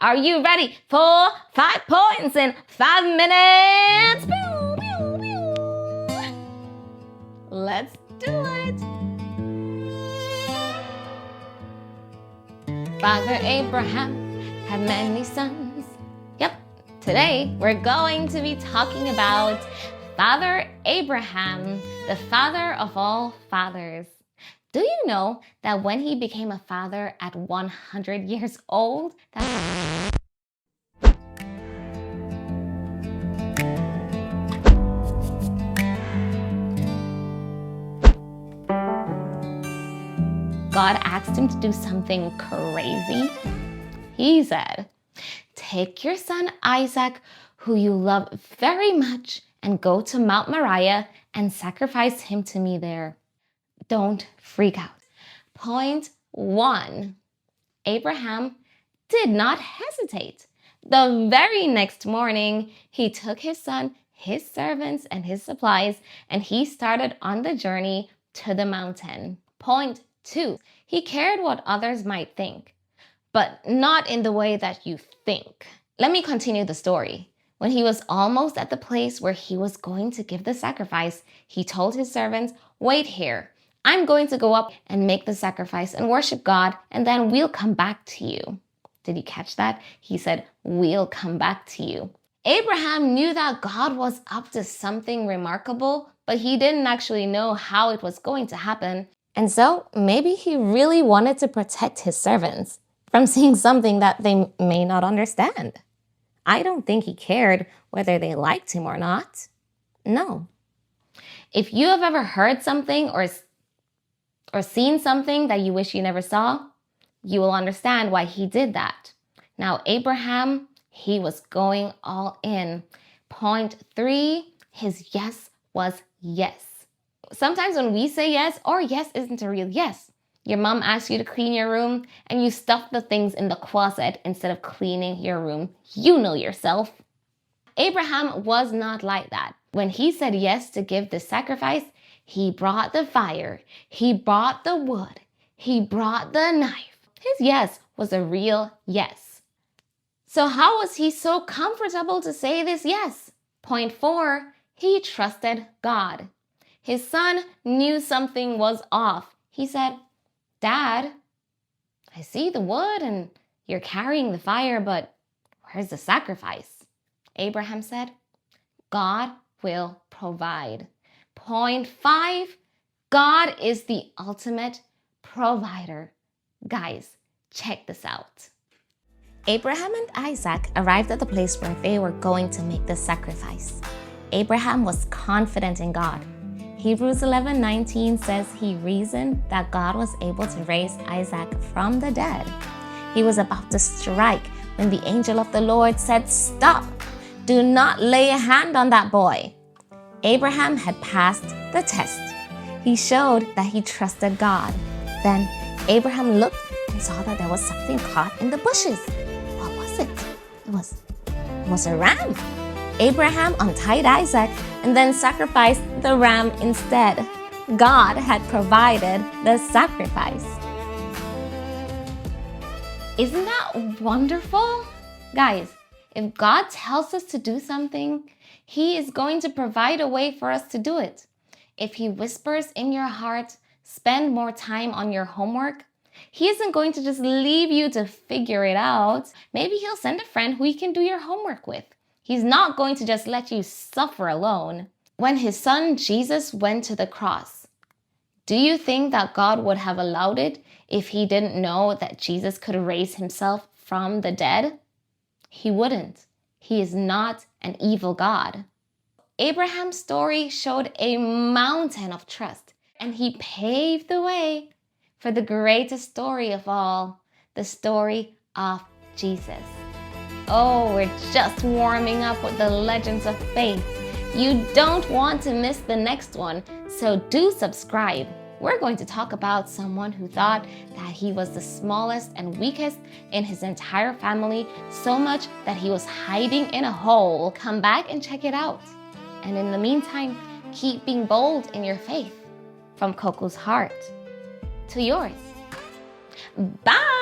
Are you ready for 5 points in 5 minutes? Pew, pew, pew. Let's do it. Father Abraham had many sons. Yep, today we're going to be talking about Father Abraham, the father of all fathers. Do you know that when he became a father at 100 years old, God asked him to do something crazy? He said, "Take your son Isaac, who you love very much, and go to Mount Moriah and sacrifice him to me there." Don't freak out. Point 1. Abraham did not hesitate. The very next morning, he took his son, his servants, and his supplies, and he started on the journey to the mountain. Point 2. He cared what others might think, but not in the way that you think. Let me continue the story. When he was almost at the place where he was going to give the sacrifice, he told his servants, "Wait here. I'm going to go up and make the sacrifice and worship God, and then we'll come back to you." Did you catch that? He said, "We'll come back to you." Abraham knew that God was up to something remarkable, but he didn't actually know how it was going to happen. And so maybe he really wanted to protect his servants from seeing something that they may not understand. I don't think he cared whether they liked him or not. No. If you have ever heard something or seen something that you wish you never saw, you will understand why he did that. Now, Abraham, he was going all in. Point 3, his yes was yes. Sometimes when we say yes, our yes isn't a real yes. Your mom asks you to clean your room and you stuff the things in the closet instead of cleaning your room. You know yourself. Abraham was not like that. When he said yes to give the sacrifice, he brought the fire, he brought the wood, he brought the knife. His yes was a real yes. So how was he so comfortable to say this yes? Point 4, he trusted God. His son knew something was off. He said, "Dad, I see the wood and you're carrying the fire, but where's the sacrifice?" Abraham said, "God will provide." Point 5, God is the ultimate provider. Guys, check this out. Abraham and Isaac arrived at the place where they were going to make the sacrifice. Abraham was confident in God. Hebrews 11:19 says he reasoned that God was able to raise Isaac from the dead. He was about to strike when the angel of the Lord said, "Stop! Do not lay a hand on that boy." Abraham had passed the test. He showed that he trusted God. Then Abraham looked and saw that there was something caught in the bushes. What was it? It was a ram. Abraham untied Isaac and then sacrificed the ram instead. God had provided the sacrifice. Isn't that wonderful? Guys, if God tells us to do something, He is going to provide a way for us to do it. If He whispers in your heart, "Spend more time on your homework," He isn't going to just leave you to figure it out. Maybe He'll send a friend who you can do your homework with. He's not going to just let you suffer alone. When His Son Jesus went to the cross, do you think that God would have allowed it if He didn't know that Jesus could raise Himself from the dead? He wouldn't. He is not an evil God. Abraham's story showed a mountain of trust, and he paved the way for the greatest story of all, the story of Jesus. Oh, we're just warming up with the legends of faith. You don't want to miss the next one, so do subscribe. We're going to talk about someone who thought that he was the smallest and weakest in his entire family, so much that he was hiding in a hole. Come back and check it out. And in the meantime, keep being bold in your faith. From Coco's heart to yours. Bye!